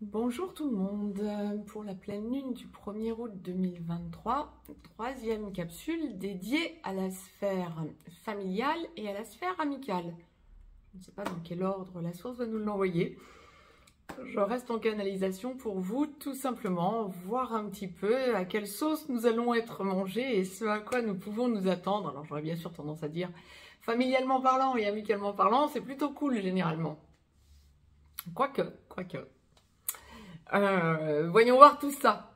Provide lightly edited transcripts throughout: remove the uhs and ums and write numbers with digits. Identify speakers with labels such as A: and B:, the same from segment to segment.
A: Bonjour tout le monde, pour la pleine lune du 1er août 2023, troisième capsule dédiée à la sphère familiale et à la sphère amicale. Je ne sais pas dans quel ordre la source va nous l'envoyer. Je reste en canalisation pour vous, tout simplement, voir un petit peu à quelle sauce nous allons être mangés et ce à quoi nous pouvons nous attendre. Alors j'aurais bien sûr tendance à dire, familialement parlant et amicalement parlant, c'est plutôt cool généralement. Quoique. Voyons voir tout ça.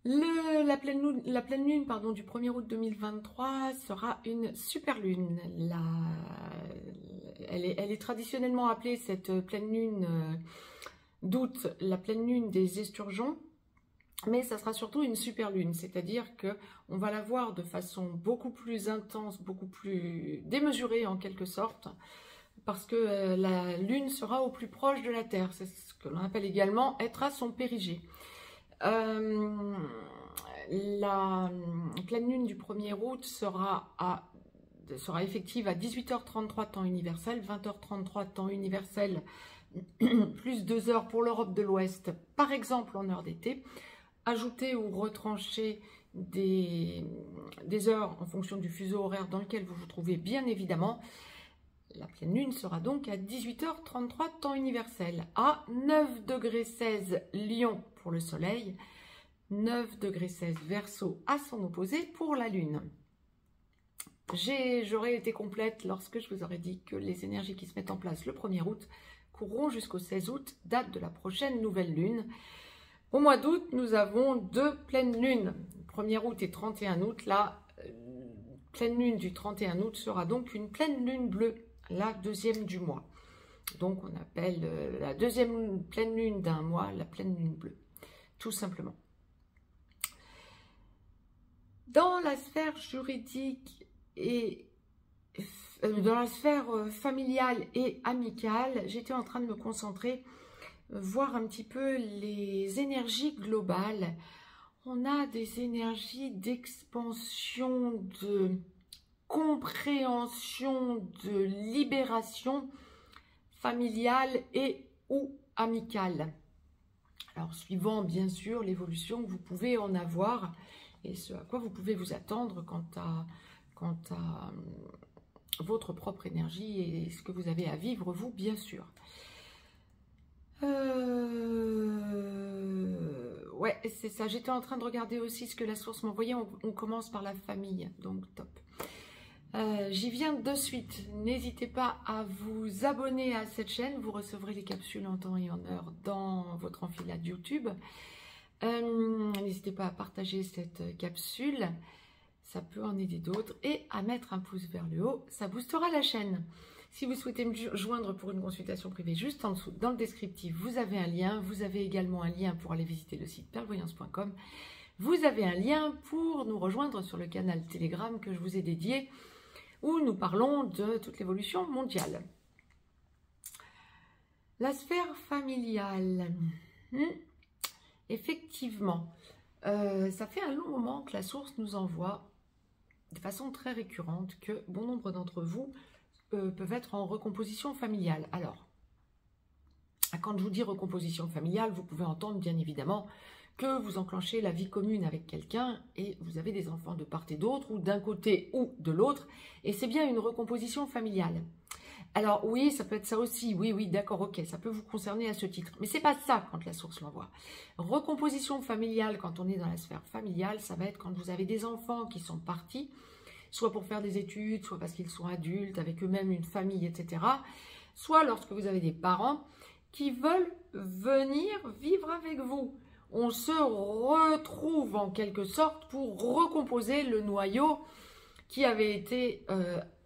A: La pleine lune du 1er août 2023 sera une super lune. Elle est traditionnellement appelée, cette pleine lune d'août, la pleine lune des esturgeons. Mais ça sera surtout une super lune, c'est-à-dire qu'on va la voir de façon beaucoup plus intense, beaucoup plus démesurée en quelque sorte, parce que la lune sera au plus proche de la Terre. C'est ce que l'on appelle également être à son périgée. La pleine lune du 1er août sera effective à 18h33 temps universel, 20h33 temps universel, plus 2 heures pour l'Europe de l'Ouest, par exemple en heure d'été. Ajouter ou retrancher des heures en fonction du fuseau horaire dans lequel vous vous trouvez, bien évidemment. La pleine lune sera donc à 18h33 temps universel, à 9 degrés 16 Lion pour le soleil, 9 degrés 16 Verseau à son opposé pour la lune. J'aurais été complète lorsque je vous aurais dit que les énergies qui se mettent en place le 1er août courront jusqu'au 16 août, date de la prochaine nouvelle lune. Au mois d'août, nous avons 2 pleines lunes, 1er août et 31 août. La pleine lune du 31 août sera donc une pleine lune bleue, la deuxième du mois. Donc on appelle la deuxième pleine lune d'un mois la pleine lune bleue, tout simplement. Dans la sphère juridique et dans la sphère familiale et amicale, j'étais en train de me concentrer, voir un petit peu les énergies globales. On a des énergies d'expansion, de compréhension, de libération familiale et ou amicale. Alors, suivant bien sûr l'évolution que vous pouvez en avoir et ce à quoi vous pouvez vous attendre quant à votre propre énergie et ce que vous avez à vivre, vous, bien sûr. Ouais, c'est ça. J'étais en train de regarder aussi ce que la source m'envoyait. On commence par la famille, donc top. J'y viens de suite. N'hésitez pas à vous abonner à cette chaîne. Vous recevrez les capsules en temps et en heure dans votre enfilade YouTube. N'hésitez pas à partager cette capsule. Ça peut en aider d'autres. Et à mettre un pouce vers le haut. Ça boostera la chaîne. Si vous souhaitez me joindre pour une consultation privée, juste en dessous, dans le descriptif, vous avez un lien. Vous avez également un lien pour aller visiter le site perlevoyance.com. Vous avez un lien pour nous rejoindre sur le canal Telegram que je vous ai dédié, où nous parlons de toute l'évolution mondiale. La sphère familiale. Effectivement, ça fait un long moment que la source nous envoie de façon très récurrente que bon nombre d'entre vous peuvent être en recomposition familiale. Alors, quand je vous dis recomposition familiale, vous pouvez entendre bien évidemment que vous enclenchez la vie commune avec quelqu'un et vous avez des enfants de part et d'autre, ou d'un côté ou de l'autre, et c'est bien une recomposition familiale. Alors oui, ça peut être ça aussi, oui, d'accord, ok, ça peut vous concerner à ce titre, mais c'est pas ça quand la source l'envoie. Recomposition familiale, quand on est dans la sphère familiale, ça va être quand vous avez des enfants qui sont partis, soit pour faire des études, soit parce qu'ils sont adultes, avec eux-mêmes une famille, etc. Soit lorsque vous avez des parents qui veulent venir vivre avec vous. On se retrouve en quelque sorte pour recomposer le noyau qui avait été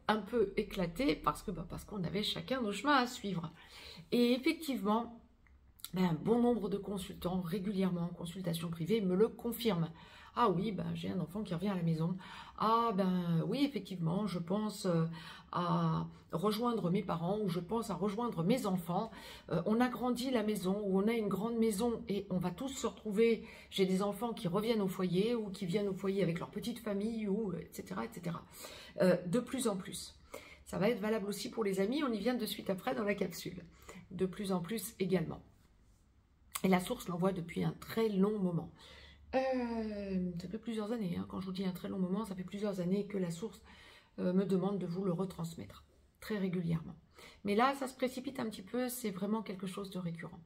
A: un peu éclaté parce qu'on avait chacun nos chemins à suivre. Et effectivement, un bon nombre de consultants régulièrement en consultation privée me le confirment. Ah oui, j'ai un enfant qui revient à la maison. Ah oui, effectivement, je pense à rejoindre mes parents ou je pense à rejoindre mes enfants. On agrandit la maison ou on a une grande maison et on va tous se retrouver. J'ai des enfants qui reviennent au foyer ou qui viennent au foyer avec leur petite famille, ou etc. etc. De plus en plus. Ça va être valable aussi pour les amis, on y vient de suite après dans la capsule. de plus en plus également. Et la source l'envoie depuis un très long moment. Ça fait plusieurs années, hein. Quand je vous dis un très long moment, ça fait plusieurs années que la source me demande de vous le retransmettre, très régulièrement. Mais là, ça se précipite un petit peu, c'est vraiment quelque chose de récurrent.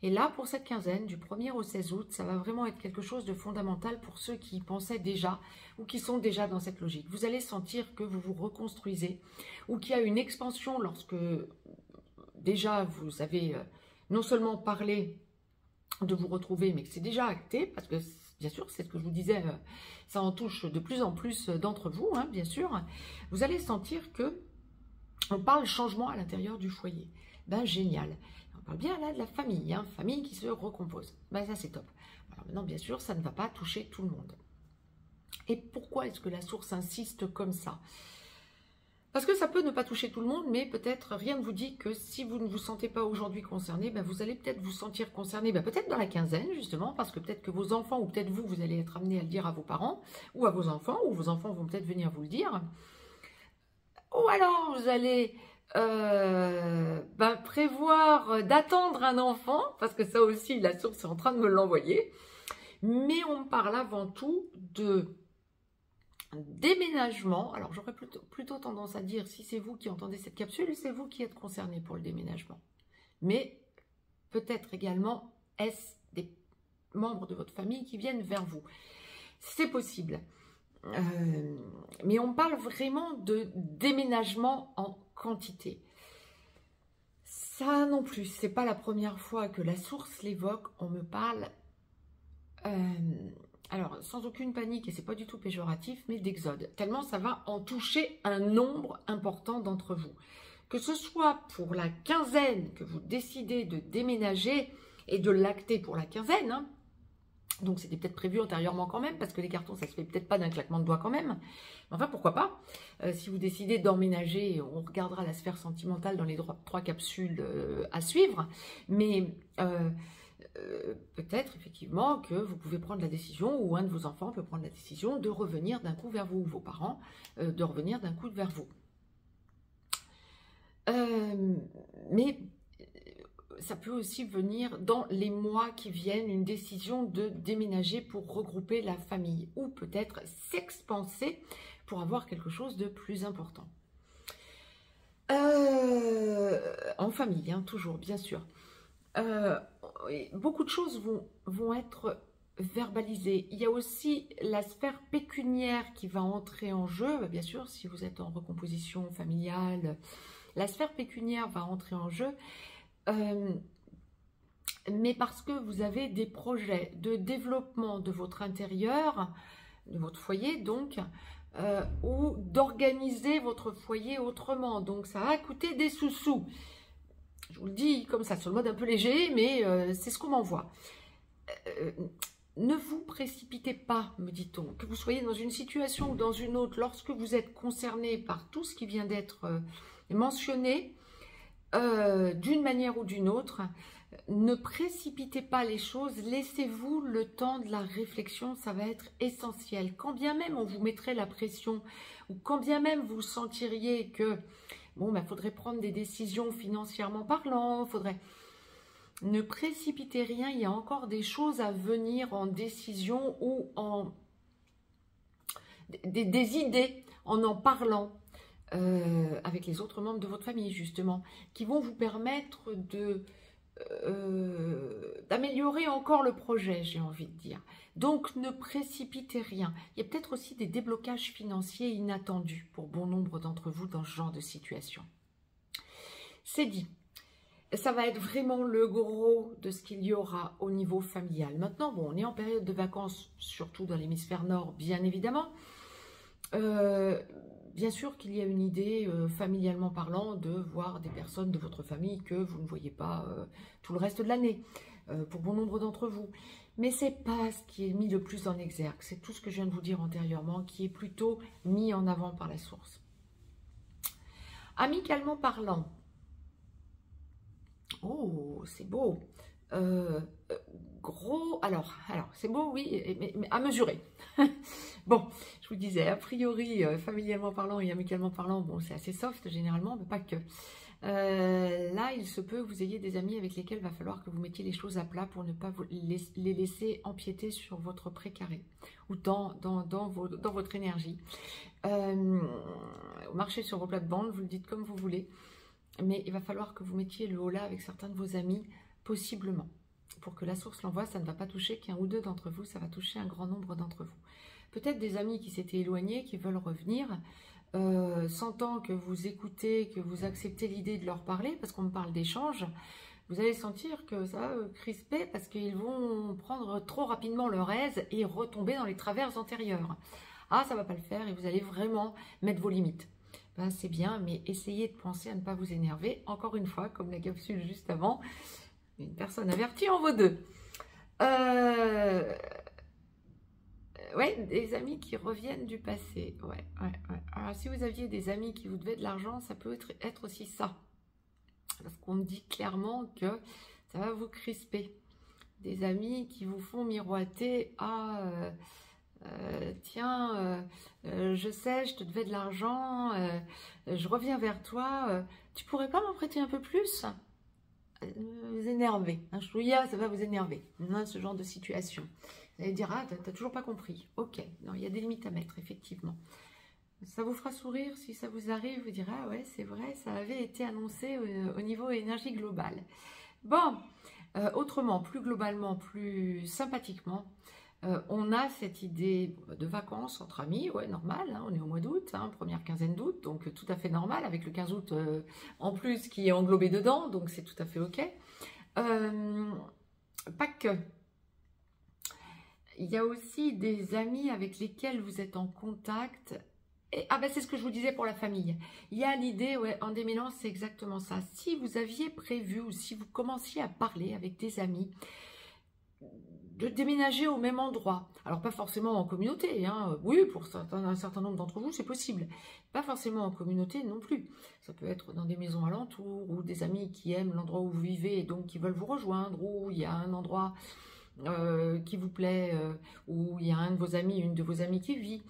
A: Et là, pour cette quinzaine, du 1er au 16 août, ça va vraiment être quelque chose de fondamental pour ceux qui y pensaient déjà ou qui sont déjà dans cette logique. Vous allez sentir que vous vous reconstruisez ou qu'il y a une expansion lorsque déjà vous avez non seulement parlé de vous retrouver, mais que c'est déjà acté, parce que bien sûr, c'est ce que je vous disais, ça en touche de plus en plus d'entre vous, hein, bien sûr. Vous allez sentir que on parle changement à l'intérieur du foyer. Ben génial. On parle bien là de la famille, hein, famille qui se recompose. Ben ça c'est top. Alors maintenant, bien sûr, ça ne va pas toucher tout le monde. Et pourquoi est-ce que la source insiste comme ça? Parce que ça peut ne pas toucher tout le monde, mais peut-être rien ne vous dit que si vous ne vous sentez pas aujourd'hui concerné, ben vous allez peut-être vous sentir concerné, ben peut-être dans la quinzaine justement, parce que peut-être que vos enfants, ou peut-être vous, vous allez être amené à le dire à vos parents, ou à vos enfants vont peut-être venir vous le dire. Ou alors vous allez prévoir d'attendre un enfant, parce que ça aussi, la source est en train de me l'envoyer. Mais on parle avant tout de déménagement. Alors j'aurais plutôt tendance à dire, si c'est vous qui entendez cette capsule, c'est vous qui êtes concerné pour le déménagement. Mais peut-être également, est-ce des membres de votre famille qui viennent vers vous? C'est possible. Mais on parle vraiment de déménagement en quantité. Ça non plus, c'est pas la première fois que la source l'évoque. On me parle, alors sans aucune panique, et c'est pas du tout péjoratif, mais d'exode. Tellement ça va en toucher un nombre important d'entre vous. Que ce soit pour la quinzaine que vous décidez de déménager et de l'acter pour la quinzaine, hein. Donc c'était peut-être prévu antérieurement quand même, parce que les cartons, ça se fait peut-être pas d'un claquement de doigts quand même. Enfin, pourquoi pas. Si vous décidez d'emménager, on regardera la sphère sentimentale dans les trois capsules à suivre. Mais peut-être effectivement que vous pouvez prendre la décision, ou un de vos enfants peut prendre la décision de revenir d'un coup vers vous, ou vos parents, de revenir d'un coup vers vous. Mais ça peut aussi venir dans les mois qui viennent, une décision de déménager pour regrouper la famille, ou peut-être s'expanser pour avoir quelque chose de plus important. En famille, hein, toujours, bien sûr. Beaucoup de choses vont être verbalisées. Il y a aussi la sphère pécuniaire qui va entrer en jeu, bien sûr, si vous êtes en recomposition familiale. La sphère pécuniaire va entrer en jeu. Mais parce que vous avez des projets de développement de votre intérieur, de votre foyer donc, ou d'organiser votre foyer autrement. Donc ça va coûter des sous-sous. Je vous le dis comme ça, sur le mode un peu léger, mais c'est ce qu'on m'envoie. Ne vous précipitez pas, me dit-on, que vous soyez dans une situation ou dans une autre, lorsque vous êtes concerné par tout ce qui vient d'être mentionné, d'une manière ou d'une autre, ne précipitez pas les choses, laissez-vous le temps de la réflexion, ça va être essentiel. Quand bien même on vous mettrait la pression, ou quand bien même vous sentiriez que, bon, faudrait prendre des décisions financièrement parlant, ne précipitez rien, il y a encore des choses à venir en décision ou en des idées en parlant. Avec les autres membres de votre famille justement, qui vont vous permettre d'améliorer encore le projet, j'ai envie de dire. Donc ne précipitez rien. Il y a peut-être aussi des déblocages financiers inattendus pour bon nombre d'entre vous dans ce genre de situation. C'est dit. Ça va être vraiment le gros de ce qu'il y aura au niveau familial. Maintenant, bon, on est en période de vacances, surtout dans l'hémisphère nord, bien évidemment. Bien sûr qu'il y a une idée, familialement parlant, de voir des personnes de votre famille que vous ne voyez pas tout le reste de l'année, pour bon nombre d'entre vous. Mais ce n'est pas ce qui est mis le plus en exergue. C'est tout ce que je viens de vous dire antérieurement, qui est plutôt mis en avant par la source. Amicalement parlant, oh, c'est beau. Gros, alors c'est beau, oui, mais à mesurer. Bon, je vous disais, a priori, familialement parlant et amicalement parlant, bon, c'est assez soft généralement, mais pas que. Là, il se peut que vous ayez des amis avec lesquels il va falloir que vous mettiez les choses à plat pour ne pas les laisser empiéter sur votre précaré ou dans votre énergie. Marchez sur vos plates-bandes, vous le dites comme vous voulez, mais il va falloir que vous mettiez le holà avec certains de vos amis, possiblement. Pour que la source l'envoie, ça ne va pas toucher qu'un ou deux d'entre vous, ça va toucher un grand nombre d'entre vous. Peut-être des amis qui s'étaient éloignés, qui veulent revenir, sentant que vous écoutez, que vous acceptez l'idée de leur parler, parce qu'on me parle d'échange, vous allez sentir que ça va crisper, parce qu'ils vont prendre trop rapidement leur aise et retomber dans les travers antérieurs. Ah, ça ne va pas le faire, et vous allez vraiment mettre vos limites. Ben, c'est bien, mais essayez de penser à ne pas vous énerver. Encore une fois, comme la capsule juste avant, une personne avertie en vaut deux. Ouais, des amis qui reviennent du passé. Ouais. Alors, si vous aviez des amis qui vous devaient de l'argent, ça peut être aussi ça. Parce qu'on me dit clairement que ça va vous crisper. Des amis qui vous font miroiter « Ah, tiens, je sais, je te devais de l'argent, je reviens vers toi, tu pourrais pas m'en prêter un peu plus ?» Vous énerver, hein, chouïa, ça va vous énerver, hein, ce genre de situation. Vous allez dire, ah, t'as toujours pas compris. Ok, non, il y a des limites à mettre, effectivement. Ça vous fera sourire si ça vous arrive, vous direz, ah ouais, c'est vrai, ça avait été annoncé au niveau énergie globale. Bon, autrement, plus globalement, plus sympathiquement, on a cette idée de vacances entre amis, ouais, normal, hein, on est au mois d'août, hein, première quinzaine d'août, donc tout à fait normal, avec le 15 août en plus qui est englobé dedans, donc c'est tout à fait ok. Pas que. Il y a aussi des amis avec lesquels vous êtes en contact. Et, ah ben c'est ce que je vous disais pour la famille. Il y a l'idée, ouais, en démêlant, c'est exactement ça. Si vous aviez prévu ou si vous commenciez à parler avec des amis, de déménager au même endroit. Alors, pas forcément en communauté, hein. Oui, pour un certain nombre d'entre vous, c'est possible. Pas forcément en communauté non plus. Ça peut être dans des maisons alentours ou des amis qui aiment l'endroit où vous vivez et donc qui veulent vous rejoindre, ou il y a un endroit qui vous plaît, ou il y a un de vos amis, une de vos amies qui vit,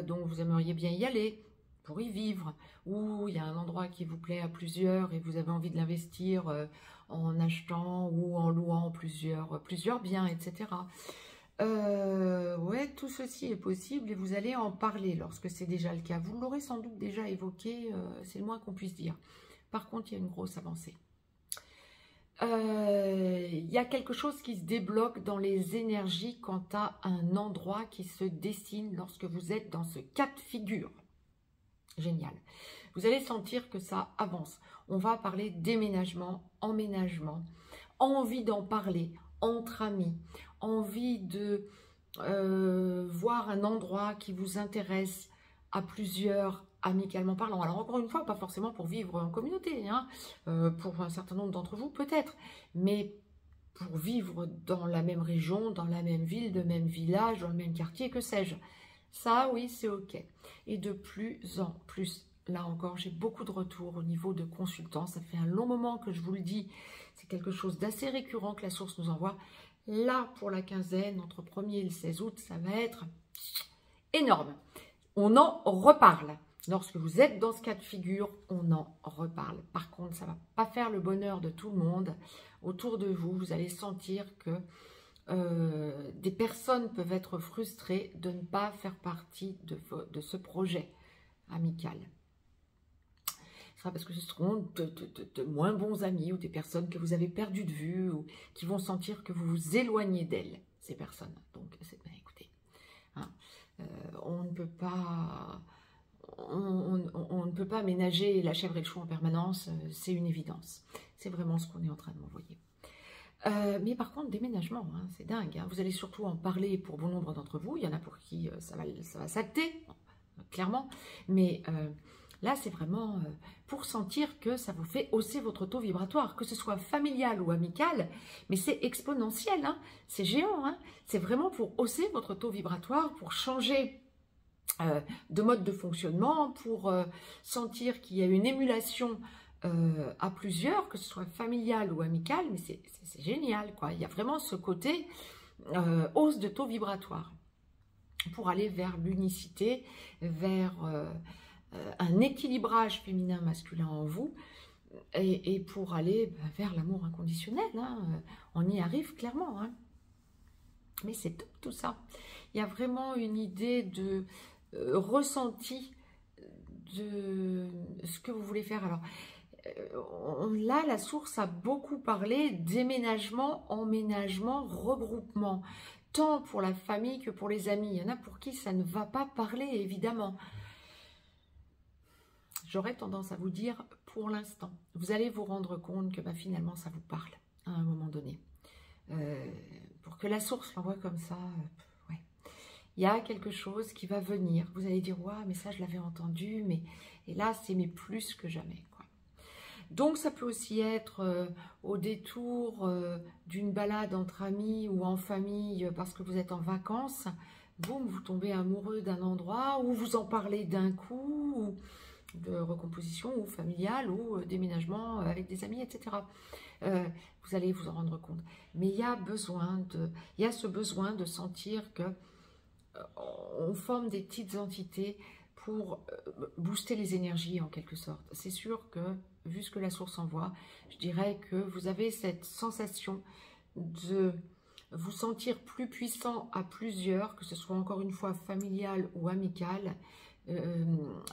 A: donc vous aimeriez bien y aller pour y vivre, ou il y a un endroit qui vous plaît à plusieurs et vous avez envie de l'investir en achetant ou en louant plusieurs biens, etc. Ouais, tout ceci est possible et vous allez en parler lorsque c'est déjà le cas. Vous l'aurez sans doute déjà évoqué, c'est le moins qu'on puisse dire. Par contre, il y a une grosse avancée. Il y a quelque chose qui se débloque dans les énergies quant à un endroit qui se dessine lorsque vous êtes dans ce cas de figure. Génial. Vous allez sentir que ça avance. On va parler déménagement, emménagement, envie d'en parler entre amis, envie de voir un endroit qui vous intéresse à plusieurs, amicalement parlant. Alors encore une fois, pas forcément pour vivre en communauté, hein, pour un certain nombre d'entre vous peut-être, mais pour vivre dans la même région, dans la même ville, le même village, dans le même quartier, que sais-je. Ça, oui, c'est ok. Et de plus en plus, là encore, j'ai beaucoup de retours au niveau de consultants. Ça fait un long moment que je vous le dis. C'est quelque chose d'assez récurrent que la source nous envoie. Là, pour la quinzaine, entre 1er et le 16 août, ça va être énorme. On en reparle. Lorsque vous êtes dans ce cas de figure, on en reparle. Par contre, ça ne va pas faire le bonheur de tout le monde. Autour de vous, vous allez sentir que des personnes peuvent être frustrées de ne pas faire partie de ce projet amical. Ce sera parce que ce seront de moins bons amis ou des personnes que vous avez perdues de vue ou qui vont sentir que vous vous éloignez d'elles, ces personnes. Donc, ben, écoutez, hein, on ne peut pas... On ne peut pas ménager la chèvre et le chou en permanence, c'est une évidence. C'est vraiment ce qu'on est en train de m'envoyer. Mais par contre, déménagement, hein, c'est dingue. Hein. Vous allez surtout en parler pour bon nombre d'entre vous. Il y en a pour qui ça va s'acter, clairement. Mais là, c'est vraiment pour sentir que ça vous fait hausser votre taux vibratoire, que ce soit familial ou amical. Mais c'est exponentiel, hein. C'est géant. Hein. C'est vraiment pour hausser votre taux vibratoire, pour changer de mode de fonctionnement, pour sentir qu'il y a une émulation à plusieurs, que ce soit familial ou amical, mais c'est génial, quoi. Il y a vraiment ce côté hausse de taux vibratoire pour aller vers l'unicité, vers un équilibrage féminin-masculin en vous, et pour aller vers l'amour inconditionnel, hein. On y arrive clairement, hein. Mais c'est tout ça. Il y a vraiment une idée de ressenti de ce que vous voulez faire. Alors, là, la source a beaucoup parlé déménagement, emménagement, regroupement, tant pour la famille que pour les amis. Il y en a pour qui ça ne va pas parler, évidemment. J'aurais tendance à vous dire, pour l'instant, vous allez vous rendre compte que finalement, ça vous parle à un moment donné. Pour que la source l'envoie comme ça, ouais. Il y a quelque chose qui va venir. Vous allez dire, ouais, mais ça, je l'avais entendu, et là, c'est plus que jamais, quoi. Donc, ça peut aussi être au détour d'une balade entre amis ou en famille parce que vous êtes en vacances. Boum, vous tombez amoureux d'un endroit ou vous en parlez d'un coup, ou de recomposition ou familiale ou déménagement avec des amis, etc. Vous allez vous en rendre compte. Mais il y a ce besoin de sentir que on forme des petites entités pour booster les énergies en quelque sorte. C'est sûr que, vu ce que la source envoie, je dirais que vous avez cette sensation de vous sentir plus puissant à plusieurs, que ce soit encore une fois familial ou amical.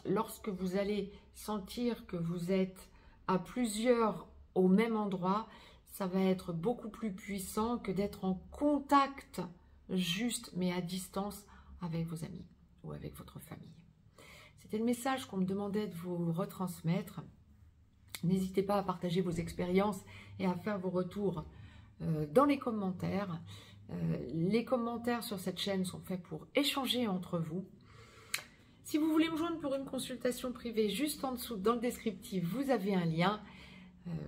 A: Lorsque vous allez sentir que vous êtes à plusieurs au même endroit, ça va être beaucoup plus puissant que d'être en contact juste mais à distance avec vos amis ou avec votre famille. C'était le message qu'on me demandait de vous retransmettre. N'hésitez pas à partager vos expériences et à faire vos retours dans les commentaires. Les commentaires sur cette chaîne sont faits pour échanger entre vous. Si vous voulez me joindre pour une consultation privée, juste en dessous dans le descriptif, vous avez un lien.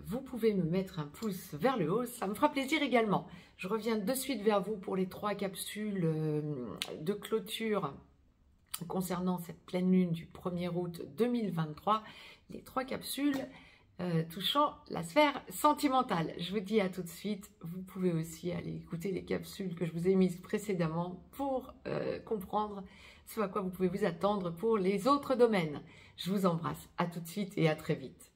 A: Vous pouvez me mettre un pouce vers le haut, ça me fera plaisir également. Je reviens de suite vers vous pour les 3 capsules de clôture concernant cette pleine lune du 1er août 2023. Les 3 capsules touchant la sphère sentimentale. Je vous dis à tout de suite. Vous pouvez aussi aller écouter les capsules que je vous ai mises précédemment pour comprendre ce à quoi vous pouvez vous attendre pour les autres domaines. Je vous embrasse. À tout de suite et à très vite.